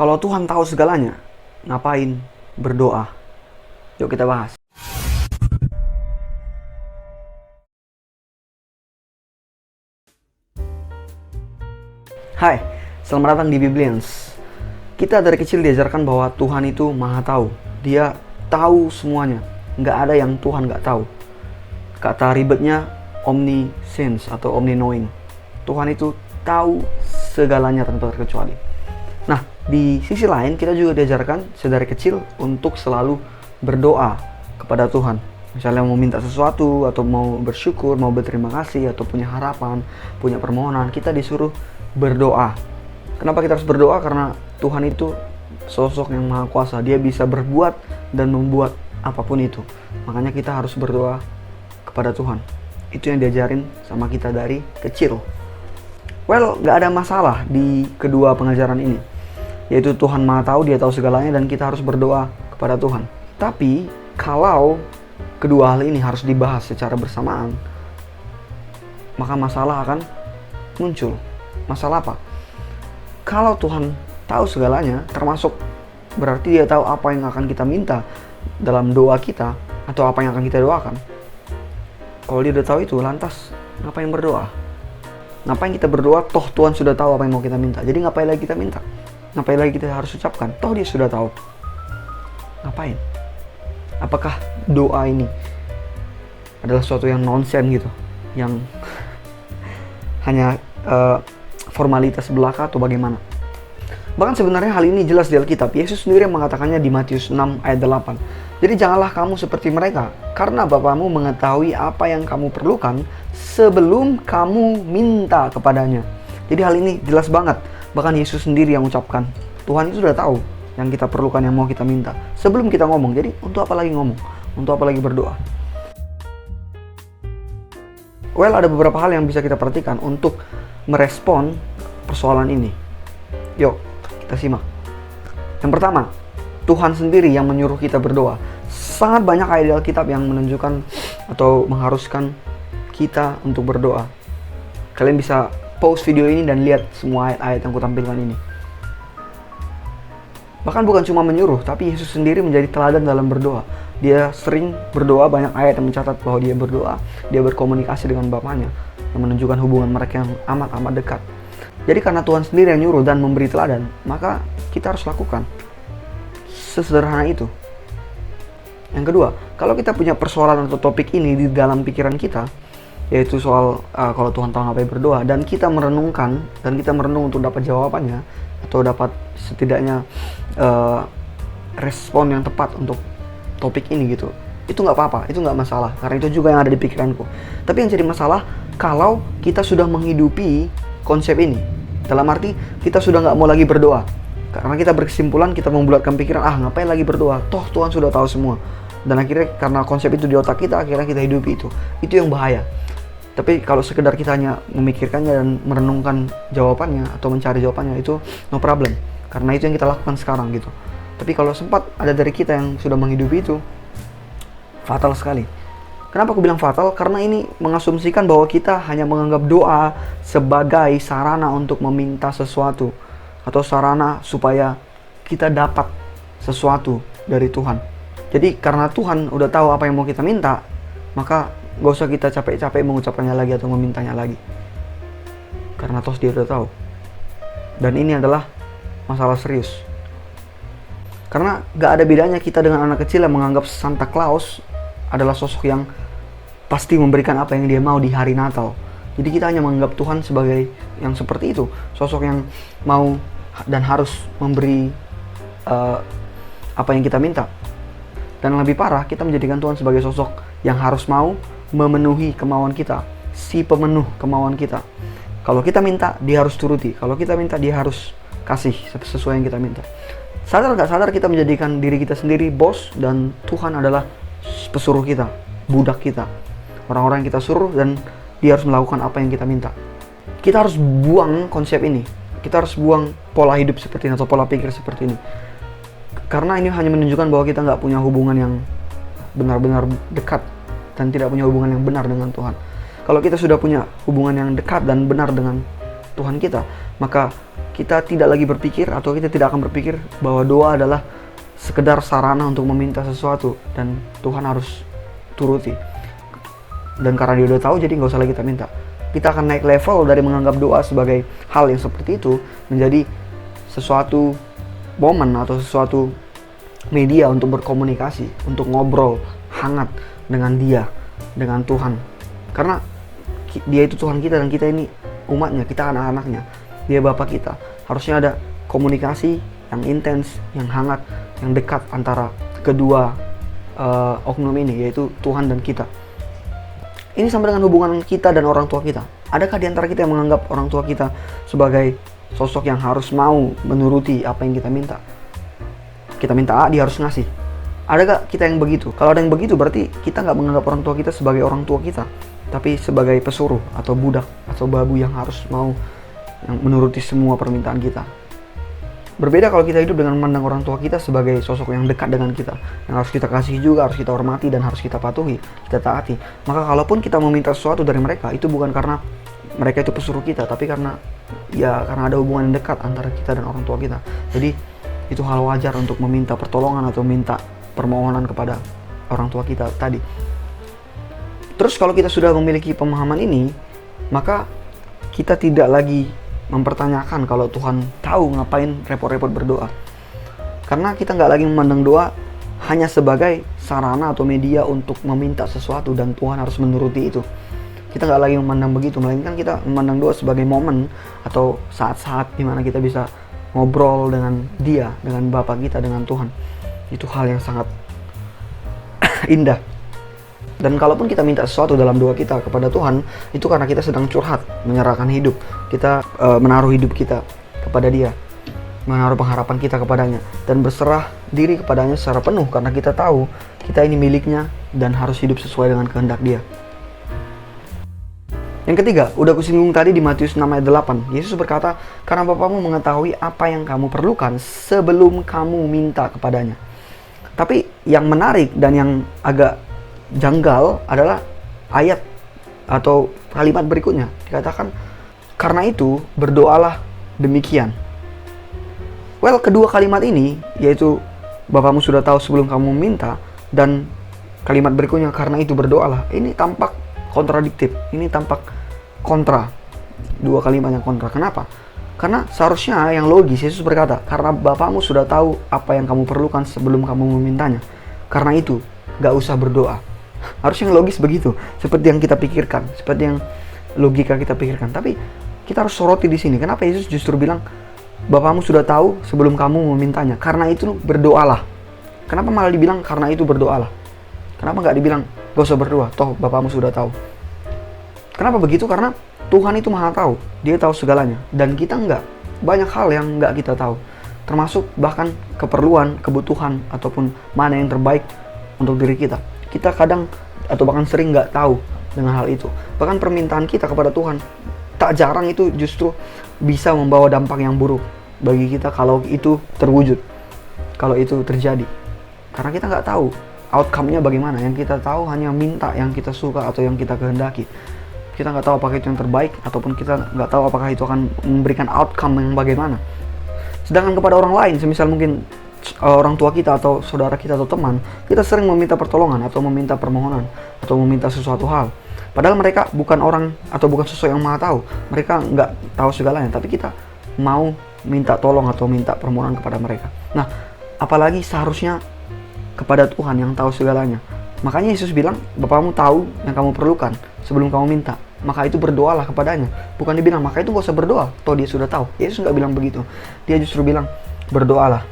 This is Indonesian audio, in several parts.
Kalau Tuhan tahu segalanya, ngapain berdoa? Yuk kita bahas. Hai, selamat datang di Biblians. Kita dari kecil diajarkan bahwa Tuhan itu maha tahu. Dia tahu semuanya. Nggak ada yang Tuhan nggak tahu. Kata ribetnya omniscience atau omni-knowing. Tuhan itu tahu segalanya tanpa terkecuali. Nah, di sisi lain kita juga diajarkan sedari kecil untuk selalu berdoa kepada Tuhan. Misalnya mau minta sesuatu, atau mau bersyukur, mau berterima kasih, atau punya harapan, punya permohonan, kita disuruh berdoa. Kenapa kita harus berdoa? Karena Tuhan itu sosok yang maha kuasa. Dia bisa berbuat dan membuat apapun itu. Makanya kita harus berdoa kepada Tuhan. Itu yang diajarin sama kita dari kecil. Well, gak ada masalah di kedua pengajaran ini, yaitu Tuhan maha tahu, Dia tahu segalanya, dan kita harus berdoa kepada Tuhan. Tapi kalau kedua hal ini harus dibahas secara bersamaan, maka masalah akan muncul. Masalah apa? Kalau Tuhan tahu segalanya, termasuk berarti Dia tahu apa yang akan kita minta dalam doa kita, atau apa yang akan kita doakan. Kalau Dia udah tahu itu, lantas ngapain berdoa? Ngapain kita berdoa? Toh Tuhan sudah tahu apa yang mau kita minta. Jadi ngapain lagi kita minta? Ngapain lagi kita harus ucapkan? Toh Dia sudah tahu. Ngapain? Apakah doa ini adalah sesuatu yang nonsen gitu, yang hanya formalitas belaka, atau bagaimana? Bahkan sebenarnya hal ini jelas di Alkitab. Yesus sendiri yang mengatakannya di Matius 6 ayat 8. Jadi janganlah kamu seperti mereka, karena Bapamu mengetahui apa yang kamu perlukan sebelum kamu minta kepadanya. Jadi hal ini jelas banget. Bahkan Yesus sendiri yang ucapkan. Tuhan itu sudah tahu yang kita perlukan, yang mau kita minta, sebelum kita ngomong. Jadi untuk apa lagi ngomong? Untuk apa lagi berdoa? Well, ada beberapa hal yang bisa kita perhatikan untuk merespon persoalan ini. Yuk, kita simak. Yang pertama, Tuhan sendiri yang menyuruh kita berdoa. Sangat banyak ayat di Alkitab yang menunjukkan atau mengharuskan kita untuk berdoa. Kalian bisa pause video ini dan lihat semua ayat-ayat yang kutampilkan ini. Bahkan bukan cuma menyuruh, tapi Yesus sendiri menjadi teladan dalam berdoa. Dia sering berdoa, banyak ayat yang mencatat bahwa Dia berdoa, Dia berkomunikasi dengan Bapanya, yang menunjukkan hubungan mereka yang amat-amat dekat. Jadi karena Tuhan sendiri yang nyuruh dan memberi teladan, maka kita harus lakukan. Sesederhana itu. Yang kedua, kalau kita punya persoalan atau topik ini di dalam pikiran kita, yaitu soal kalau Tuhan tahu ngapain berdoa, dan kita merenungkan, dan kita merenung untuk dapat jawabannya, atau dapat setidaknya respon yang tepat untuk topik ini gitu, itu nggak apa-apa, itu nggak masalah, karena itu juga yang ada di pikiranku. Tapi yang jadi masalah kalau kita sudah menghidupi konsep ini, dalam arti kita sudah nggak mau lagi berdoa, karena kita berkesimpulan, kita membulatkan pikiran, ngapain lagi berdoa, toh Tuhan sudah tahu semua. Dan akhirnya karena konsep itu di otak kita, akhirnya kita hidupi itu yang bahaya. Tapi kalau sekedar kita hanya memikirkannya dan merenungkan jawabannya atau mencari jawabannya, itu no problem, karena itu yang kita lakukan sekarang gitu. Tapi kalau sempat ada dari kita yang sudah menghidupi itu, fatal sekali. Kenapa aku bilang fatal? Karena ini mengasumsikan bahwa kita hanya menganggap doa sebagai sarana untuk meminta sesuatu, atau sarana supaya kita dapat sesuatu dari Tuhan. Jadi karena Tuhan udah tahu apa yang mau kita minta, maka gak usah kita capek-capek mengucapkannya lagi atau memintanya lagi, karena toh Dia udah tahu. Dan ini adalah masalah serius. Karena gak ada bedanya kita dengan anak kecil yang menganggap Santa Claus adalah sosok yang pasti memberikan apa yang dia mau di hari Natal. Jadi kita hanya menganggap Tuhan sebagai yang seperti itu, sosok yang mau dan harus memberi apa yang kita minta. Dan lebih parah, kita menjadikan Tuhan sebagai sosok yang harus mau memenuhi kemauan kita, si pemenuh kemauan kita. Kalau kita minta, Dia harus turuti. Kalau kita minta, Dia harus kasih sesuai yang kita minta. Sadar gak sadar kita menjadikan diri kita sendiri bos, dan Tuhan adalah pesuruh kita, budak kita, orang-orang yang kita suruh, dan Dia harus melakukan apa yang kita minta. Kita harus buang konsep ini. Kita harus buang pola hidup seperti ini, atau pola pikir seperti ini. Karena ini hanya menunjukkan bahwa kita nggak punya hubungan yang benar-benar dekat, dan tidak punya hubungan yang benar dengan Tuhan. Kalau kita sudah punya hubungan yang dekat dan benar dengan Tuhan kita, maka kita tidak lagi berpikir atau kita tidak akan berpikir bahwa doa adalah sekedar sarana untuk meminta sesuatu dan Tuhan harus turuti. Dan karena dia udah tahu, jadi nggak usah lagi kita minta. Kita akan naik level dari menganggap doa sebagai hal yang seperti itu menjadi sesuatu momen atau sesuatu media untuk berkomunikasi, untuk ngobrol hangat dengan dia, dengan Tuhan. Karena dia itu Tuhan kita dan kita ini umatnya, kita anak-anaknya. Dia Bapa kita. Harusnya ada komunikasi yang intens, yang hangat, yang dekat antara kedua oknum ini, yaitu Tuhan dan kita. Ini sama dengan hubungan kita dan orang tua kita. Adakah di antara kita yang menganggap orang tua kita sebagai sosok yang harus mau menuruti apa yang kita minta? Kita minta A, dia harus ngasih. Adakah kita yang begitu? Kalau ada yang begitu, berarti kita nggak menganggap orang tua kita sebagai orang tua kita, tapi sebagai pesuruh atau budak atau babu yang harus mau yang menuruti semua permintaan kita. Berbeda kalau kita hidup dengan memandang orang tua kita sebagai sosok yang dekat dengan kita, yang harus kita kasih juga, harus kita hormati dan harus kita patuhi, kita taati. Maka kalaupun kita meminta sesuatu dari mereka, itu bukan karena mereka itu pesuruh kita, tapi karena ada hubungan yang dekat antara kita dan orang tua kita. Jadi itu hal wajar untuk meminta pertolongan atau minta permohonan kepada orang tua kita tadi. Terus kalau kita sudah memiliki pemahaman ini, maka kita tidak lagi mempertanyakan kalau Tuhan tahu ngapain repot-repot berdoa. Karena kita nggak lagi memandang doa hanya sebagai sarana atau media untuk meminta sesuatu dan Tuhan harus menuruti itu. Kita nggak lagi memandang begitu, melainkan kita memandang doa sebagai momen atau saat-saat di mana kita bisa ngobrol dengan Dia, dengan Bapa kita, dengan Tuhan. Itu hal yang sangat indah. Dan kalaupun kita minta sesuatu dalam doa kita kepada Tuhan, itu karena kita sedang curhat, menyerahkan hidup. Kita menaruh hidup kita kepada Dia, menaruh pengharapan kita kepadanya, dan berserah diri kepadanya secara penuh karena kita tahu kita ini miliknya dan harus hidup sesuai dengan kehendak Dia. Yang ketiga, udah aku singgung tadi di Matius 6 ayat 8. Yesus berkata, karena Bapamu mengetahui apa yang kamu perlukan sebelum kamu minta kepadanya. Tapi yang menarik dan yang agak janggal adalah ayat atau kalimat berikutnya. Dikatakan, karena itu berdoalah demikian. Well, kedua kalimat ini, yaitu Bapamu sudah tahu sebelum kamu minta, dan kalimat berikutnya, karena itu berdoalah, ini tampak kontradiktif, ini tampak kontra. Dua kalimat yang kontra. Kenapa? Karena seharusnya yang logis, Yesus berkata, karena Bapamu sudah tahu apa yang kamu perlukan sebelum kamu memintanya. Karena itu, gak usah berdoa. Harusnya yang logis begitu, seperti yang kita pikirkan, seperti yang logika kita pikirkan. Tapi kita harus soroti di sini. Kenapa Yesus justru bilang, Bapamu sudah tahu sebelum kamu memintanya. Karena itu berdoalah. Kenapa malah dibilang karena itu berdoalah? Kenapa nggak dibilang gak usah berdoa, toh Bapamu sudah tahu? Kenapa begitu? Karena Tuhan itu maha tahu, Dia tahu segalanya, dan kita nggak. Banyak hal yang nggak kita tahu, termasuk bahkan keperluan, kebutuhan, ataupun mana yang terbaik untuk diri kita. Kita kadang atau bahkan sering nggak tahu dengan hal itu. Bahkan permintaan kita kepada Tuhan tak jarang itu justru bisa membawa dampak yang buruk bagi kita kalau itu terwujud, kalau itu terjadi. Karena kita nggak tahu outcome-nya bagaimana. Yang kita tahu hanya minta yang kita suka atau yang kita kehendaki. Kita nggak tahu apakah itu yang terbaik, ataupun kita nggak tahu apakah itu akan memberikan outcome yang bagaimana. Sedangkan kepada orang lain, semisal mungkin orang tua kita atau saudara kita atau teman, kita sering meminta pertolongan atau meminta permohonan atau meminta sesuatu hal. Padahal mereka bukan orang atau bukan sosok yang maha tahu. Mereka nggak tahu segalanya, tapi kita mau minta tolong atau minta permohonan kepada mereka. Nah, apalagi seharusnya kepada Tuhan yang tahu segalanya. Makanya Yesus bilang, Bapamu tahu yang kamu perlukan sebelum kamu minta. Maka itu berdoalah kepadanya. Bukan dibilang, maka itu gak usah berdoa, toh Dia sudah tahu. Yesus nggak bilang begitu. Dia justru bilang, berdoalah.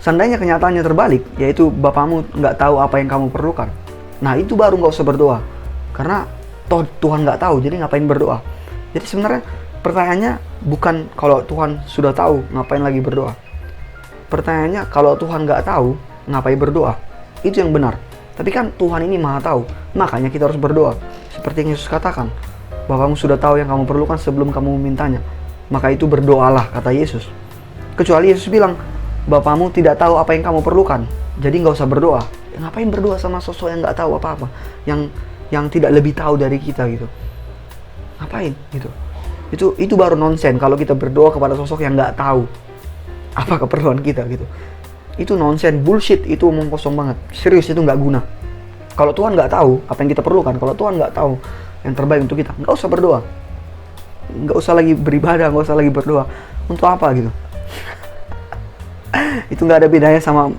Seandainya kenyataannya terbalik, yaitu Bapamu nggak tahu apa yang kamu perlukan, nah itu baru nggak usah berdoa. Karena toh Tuhan nggak tahu, jadi ngapain berdoa? Jadi sebenarnya pertanyaannya bukan kalau Tuhan sudah tahu, ngapain lagi berdoa. Pertanyaannya kalau Tuhan nggak tahu, ngapain berdoa? Itu yang benar. Tapi kan Tuhan ini maha tahu, makanya kita harus berdoa. Seperti yang Yesus katakan, Bapamu sudah tahu yang kamu perlukan sebelum kamu memintanya. Maka itu berdoalah, kata Yesus. Kecuali Yesus bilang, Bapamu tidak tahu apa yang kamu perlukan, jadi nggak usah berdoa. Ngapain berdoa sama sosok yang nggak tahu apa-apa, yang yang tidak lebih tahu dari kita gitu. Ngapain gitu? Itu baru nonsen kalau kita berdoa kepada sosok yang nggak tahu apa keperluan kita gitu. Itu nonsen, bullshit, itu omong kosong banget. Serius, itu nggak guna. Kalau Tuhan nggak tahu apa yang kita perlukan, kalau Tuhan nggak tahu yang terbaik untuk kita, nggak usah berdoa, nggak usah lagi beribadah, nggak usah lagi berdoa. Untuk apa gitu? Itu nggak ada bedanya sama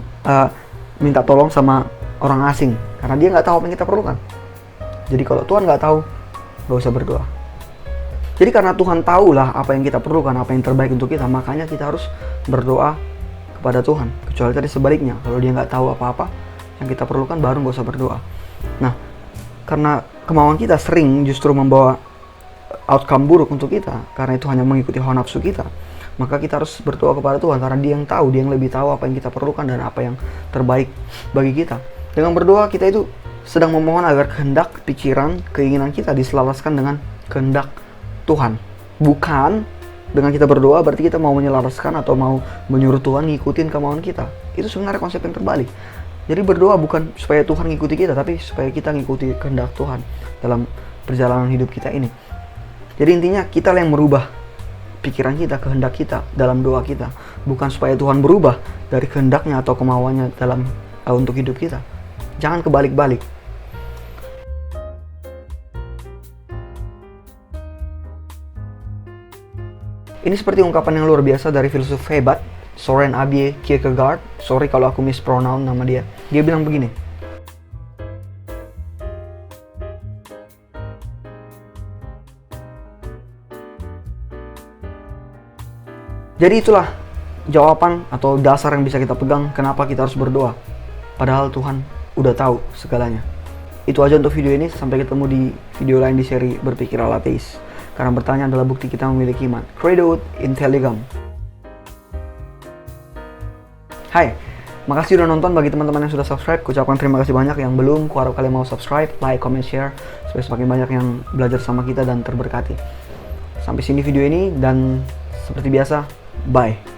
minta tolong sama orang asing, karena dia nggak tahu apa yang kita perlukan. Jadi kalau Tuhan nggak tahu, nggak usah berdoa. Jadi karena Tuhan tahulah apa yang kita perlukan, apa yang terbaik untuk kita, makanya kita harus berdoa kepada Tuhan. Kecuali tadi sebaliknya, kalau dia nggak tahu apa-apa yang kita perlukan, baru nggak usah berdoa. Nah, karena kemauan kita sering justru membawa outcome buruk untuk kita, karena itu hanya mengikuti hawa nafsu kita, maka kita harus berdoa kepada Tuhan, karena dia yang tahu, dia yang lebih tahu apa yang kita perlukan dan apa yang terbaik bagi kita. Dengan berdoa, kita itu sedang memohon agar kehendak, pikiran, keinginan kita diselaraskan dengan kehendak Tuhan. Bukan dengan kita berdoa berarti kita mau menyelaraskan atau mau menyuruh Tuhan ngikutin kemauan kita. Itu sebenarnya konsep yang terbalik. Jadi berdoa bukan supaya Tuhan ngikuti kita, tapi supaya kita ngikuti kehendak Tuhan dalam perjalanan hidup kita ini. Jadi intinya kita yang merubah pikiran kita, kehendak kita dalam doa kita, bukan supaya Tuhan berubah dari kehendaknya atau kemauannya dalam untuk hidup kita. Jangan kebalik-balik. Ini seperti ungkapan yang luar biasa dari filsuf hebat Søren Abie Kierkegaard. Sorry kalau aku mispronounce nama dia. Dia bilang begini, jadi itulah jawaban atau dasar yang bisa kita pegang kenapa kita harus berdoa. Padahal Tuhan udah tahu segalanya. Itu aja untuk video ini. Sampai ketemu di video lain di seri Berpikir ala Ateis. Karena bertanya adalah bukti kita memiliki iman. Credo ut intelligam. Hai, makasih udah nonton. Bagi teman-teman yang sudah subscribe, kucapkan terima kasih banyak. Yang belum, kuharap kalian mau subscribe, like, comment, share, supaya semakin banyak yang belajar sama kita dan terberkati. Sampai sini video ini, dan seperti biasa, bye.